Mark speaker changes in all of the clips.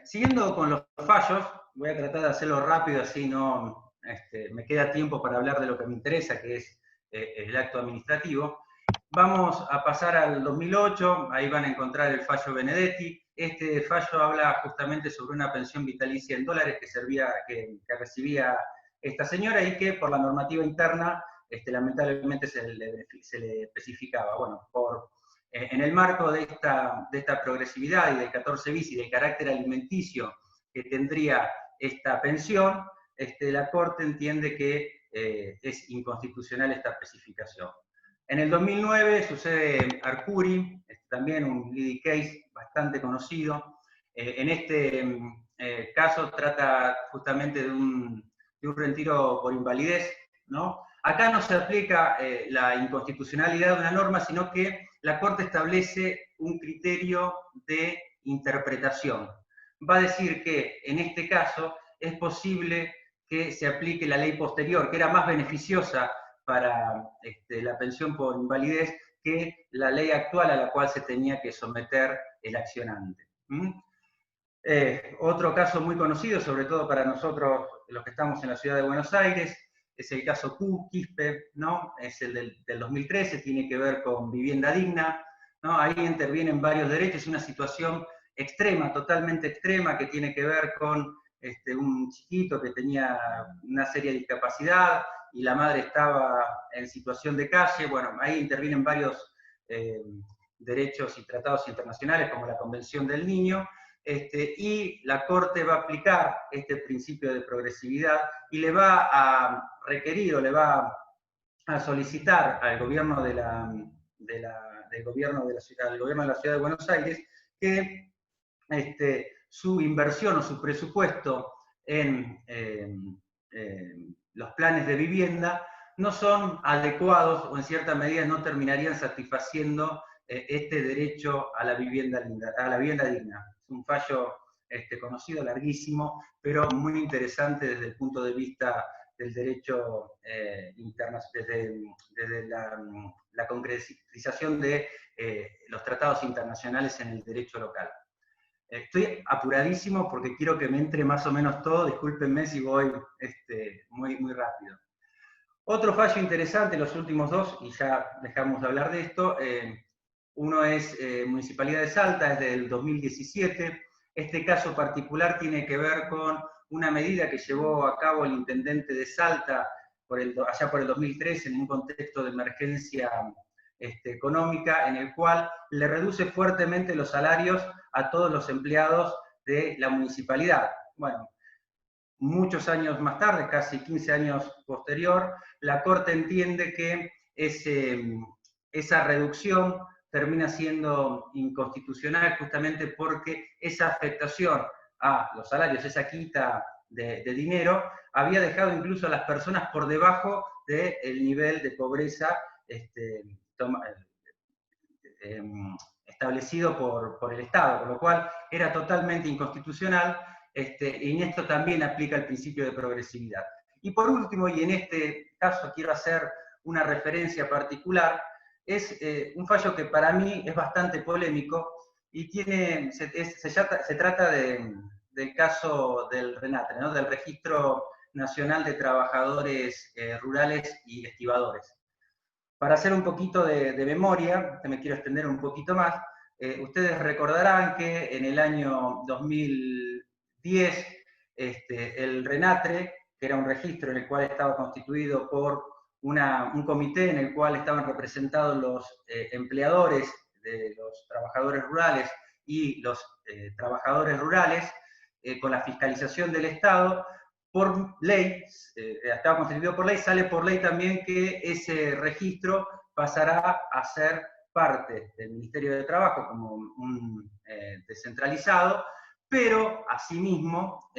Speaker 1: Siguiendo con los fallos, voy a tratar de hacerlo rápido, así no me queda tiempo para hablar de lo que me interesa, que es el acto administrativo. Vamos a pasar al 2008, ahí van a encontrar el fallo Benedetti. Este fallo habla justamente sobre una pensión vitalicia en dólares que recibía esta señora y que por la normativa interna lamentablemente se le especificaba. Bueno, en el marco de esta progresividad y del 14 bis y del carácter alimenticio que tendría esta pensión, la Corte entiende que es inconstitucional esta especificación. En el 2009 sucede Arcuri, también un leading case bastante conocido. En este caso trata justamente de un retiro por invalidez, ¿no? Acá no se aplica la inconstitucionalidad de una norma, sino que la Corte establece un criterio de interpretación. Va a decir que en este caso es posible que se aplique la ley posterior, que era más beneficiosa para la pensión por invalidez que la ley actual a la cual se tenía que someter el accionante. Otro caso muy conocido, sobre todo para nosotros los que estamos en la ciudad de Buenos Aires, es el caso Quispe, ¿no? Es el del 2013, tiene que ver con vivienda digna, ¿no? Ahí intervienen varios derechos, una situación extrema, totalmente extrema, que tiene que ver con un chiquito que tenía una seria discapacidad y la madre estaba en situación de calle. Bueno, ahí intervienen varios derechos y tratados internacionales, como la Convención del Niño, y la Corte va a aplicar este principio de progresividad y le va a requerir o le va a solicitar al gobierno de la ciudad de Buenos Aires que su inversión o su presupuesto en los planes de vivienda no son adecuados o en cierta medida no terminarían satisfaciendo este derecho a la vivienda digna. Es un fallo conocido, larguísimo, pero muy interesante desde el punto de vista del derecho internacional, desde la concretización de los tratados internacionales en el derecho local. Estoy apuradísimo porque quiero que me entre más o menos todo, discúlpenme si voy muy rápido. Otro fallo interesante, los últimos dos, y ya dejamos de hablar de esto, uno es Municipalidad de Salta, es del 2017. Este caso particular tiene que ver con una medida que llevó a cabo el intendente de Salta allá por el 2013 en un contexto de emergencia económica, en el cual le reduce fuertemente los salarios a todos los empleados de la municipalidad. Bueno, muchos años más tarde, casi 15 años posterior, la Corte entiende que esa reducción termina siendo inconstitucional justamente porque esa afectación a los salarios, esa quita de dinero, había dejado incluso a las personas por debajo del nivel de pobreza establecido por el Estado, con lo cual era totalmente inconstitucional, y en esto también aplica el principio de progresividad. Y por último, y en este caso quiero hacer una referencia particular, es un fallo que para mí es bastante polémico y se trata del caso del RENATRE, ¿no? Del Registro Nacional de Trabajadores Rurales y Estibadores. Para hacer un poquito de memoria, me quiero extender un poquito más, ustedes recordarán que en el año 2010 el RENATRE, que era un registro en el cual estaba constituido por un comité en el cual estaban representados los empleadores de los trabajadores rurales y los trabajadores rurales, con la fiscalización del Estado, por ley, estaba constituido por ley, sale por ley también que ese registro pasará a ser parte del Ministerio de Trabajo como un descentralizado, pero asimismo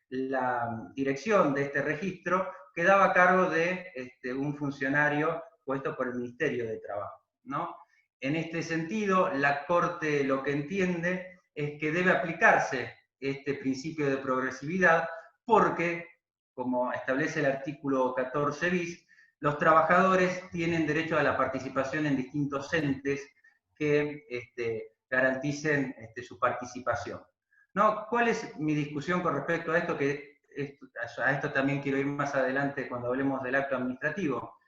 Speaker 1: la dirección de este registro quedaba a cargo de un funcionario puesto por el Ministerio de Trabajo, ¿no? En este sentido, la Corte lo que entiende es que debe aplicarse este principio de progresividad porque, como establece el artículo 14 bis, los trabajadores tienen derecho a la participación en distintos entes que garanticen su participación. ¿no? ¿Cuál es mi discusión con respecto a esto? A esto también quiero ir más adelante cuando hablemos del acto administrativo.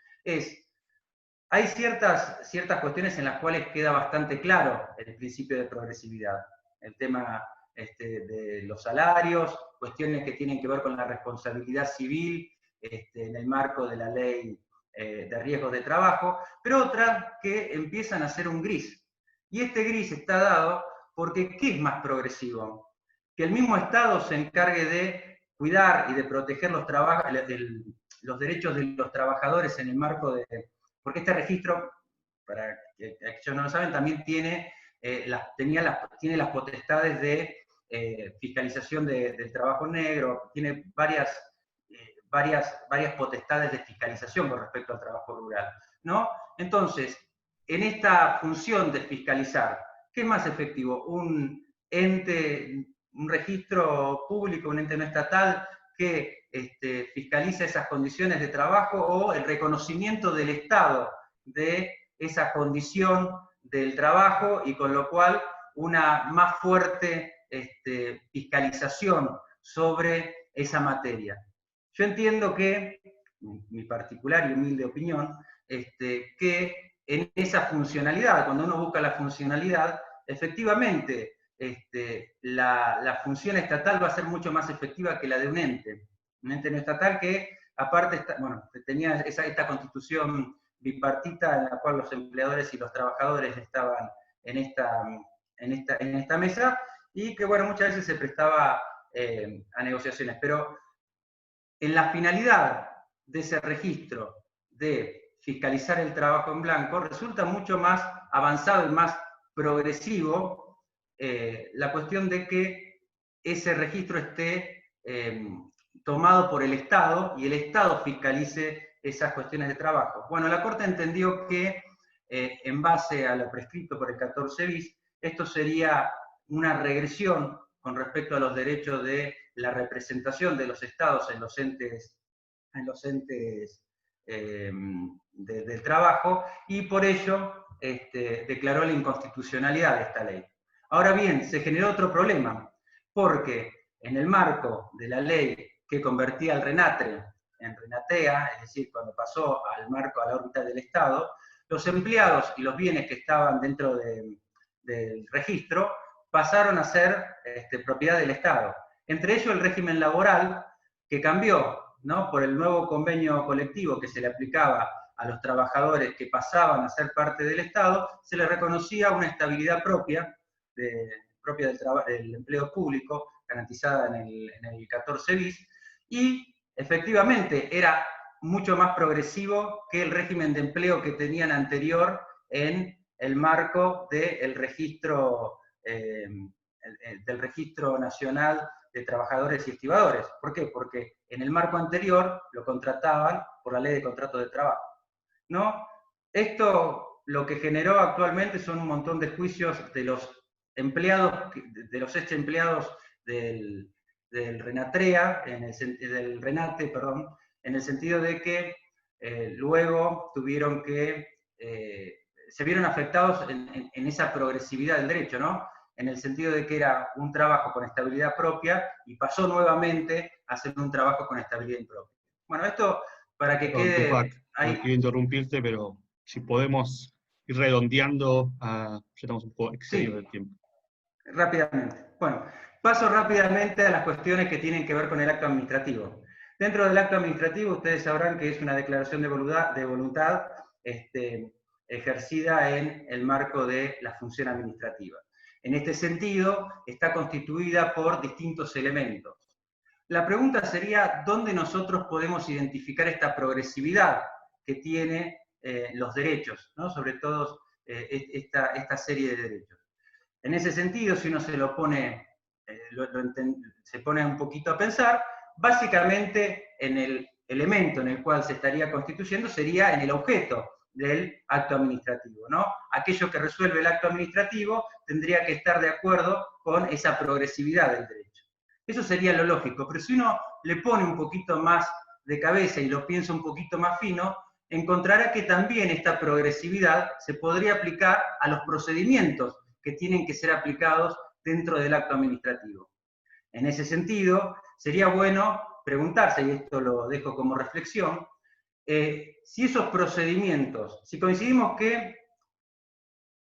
Speaker 1: Hay ciertas cuestiones en las cuales queda bastante claro el principio de progresividad. El tema de los salarios, cuestiones que tienen que ver con la responsabilidad civil en el marco de la ley de riesgos de trabajo, pero otras que empiezan a ser un gris. Y este gris está dado porque ¿qué es más progresivo? Que el mismo Estado se encargue de cuidar y de proteger los derechos de los trabajadores en el marco de... Porque este registro, para que aquellos no lo saben, también tiene las potestades de fiscalización del trabajo negro, tiene varias potestades de fiscalización con respecto al trabajo rural, ¿no? Entonces, en esta función de fiscalizar, ¿qué es más efectivo? Un registro público, un ente no estatal que fiscaliza esas condiciones de trabajo, o el reconocimiento del Estado de esa condición del trabajo, y con lo cual una más fuerte fiscalización sobre esa materia. Yo entiendo que, mi particular y humilde opinión, que en esa funcionalidad, cuando uno busca la funcionalidad, efectivamente la función estatal va a ser mucho más efectiva que la de un ente no estatal que, aparte, tenía esta constitución bipartita en la cual los empleadores y los trabajadores estaban en esta mesa, y que, bueno, muchas veces se prestaba a negociaciones. Pero en la finalidad de ese registro de fiscalizar el trabajo en blanco, resulta mucho más avanzado y más progresivo la cuestión de que ese registro esté tomado por el Estado y el Estado fiscalice esas cuestiones de trabajo. Bueno, la Corte entendió que en base a lo prescrito por el 14 bis, esto sería una regresión con respecto a los derechos de la representación de los estados en los entes del trabajo, y por ello declaró la inconstitucionalidad de esta ley. Ahora bien, se generó otro problema, porque en el marco de la ley que convertía al RENATRE en RENATEA, es decir, cuando pasó al marco, a la órbita del Estado, los empleados y los bienes que estaban dentro del registro pasaron a ser propiedad del Estado. Entre ellos el régimen laboral, que cambió, ¿no?, por el nuevo convenio colectivo que se le aplicaba a los trabajadores que pasaban a ser parte del Estado, se les reconocía una estabilidad propia del empleo público, garantizada en el 14 bis, y efectivamente era mucho más progresivo que el régimen de empleo que tenían anterior en el marco del registro nacional de trabajadores y estibadores. ¿Por qué? Porque en el marco anterior lo contrataban por la ley de contratos de trabajo, ¿no? Esto lo que generó actualmente son un montón de juicios de los empleados, de los ex empleados del RENATREA, del RENATE, perdón, en el sentido de que luego tuvieron que, se vieron afectados en esa progresividad del derecho, ¿no? En el sentido de que era un trabajo con estabilidad propia y pasó nuevamente a ser un trabajo con estabilidad impropia. Bueno, esto para que quede...
Speaker 2: Tupac, no quiero interrumpirte, pero si podemos ir redondeando, ya estamos un poco excedidos del tiempo.
Speaker 1: Rápidamente. Bueno, paso rápidamente a las cuestiones que tienen que ver con el acto administrativo. Dentro del acto administrativo, ustedes sabrán que es una declaración de voluntad ejercida en el marco de la función administrativa. En este sentido, está constituida por distintos elementos. La pregunta sería, ¿dónde nosotros podemos identificar esta progresividad que tiene los derechos, ¿no? Sobre todo esta serie de derechos? En ese sentido, si uno se lo pone, se pone un poquito a pensar, básicamente en el elemento en el cual se estaría constituyendo sería en el objeto del acto administrativo, ¿no? Aquello que resuelve el acto administrativo tendría que estar de acuerdo con esa progresividad del derecho. Eso sería lo lógico, pero si uno le pone un poquito más de cabeza y lo piensa un poquito más fino, encontrará que también esta progresividad se podría aplicar a los procedimientos que tienen que ser aplicados dentro del acto administrativo. En ese sentido, sería bueno preguntarse, y esto lo dejo como reflexión, si esos procedimientos, si coincidimos que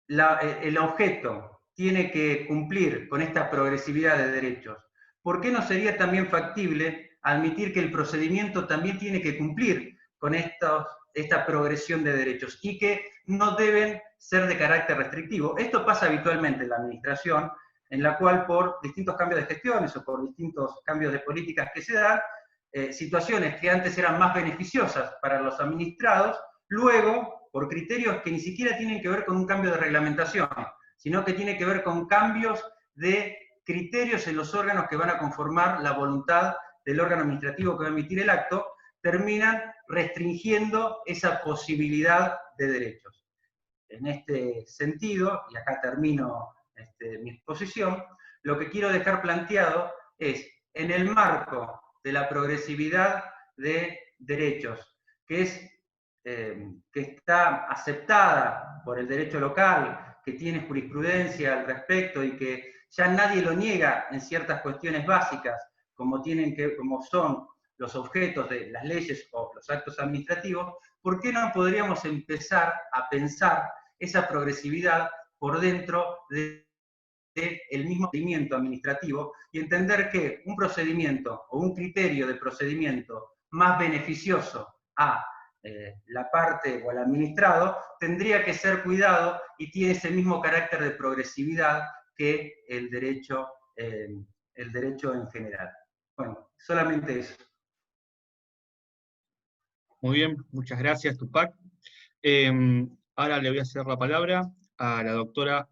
Speaker 1: el objeto tiene que cumplir con esta progresividad de derechos, ¿por qué no sería también factible admitir que el procedimiento también tiene que cumplir con esta progresión de derechos y que no deben ser de carácter restrictivo? Esto pasa habitualmente en la administración, en la cual por distintos cambios de gestiones o por distintos cambios de políticas que se dan, situaciones que antes eran más beneficiosas para los administrados, luego, por criterios que ni siquiera tienen que ver con un cambio de reglamentación, sino que tiene que ver con cambios de criterios en los órganos que van a conformar la voluntad del órgano administrativo que va a emitir el acto, terminan restringiendo esa posibilidad de derechos. En este sentido, y acá termino mi exposición, lo que quiero dejar planteado es, en el marco de la progresividad de derechos, que está aceptada por el derecho local, que tiene jurisprudencia al respecto y que ya nadie lo niega en ciertas cuestiones básicas, como son los objetos de las leyes o los actos administrativos, ¿por qué no podríamos empezar a pensar esa progresividad por dentro del mismo procedimiento administrativo y entender que un procedimiento o un criterio de procedimiento más beneficioso a la parte o al administrado tendría que ser cuidado y tiene ese mismo carácter de progresividad que el derecho en general? Bueno, solamente eso.
Speaker 2: Muy bien, muchas gracias, Tupac. Ahora le voy a ceder la palabra a la doctora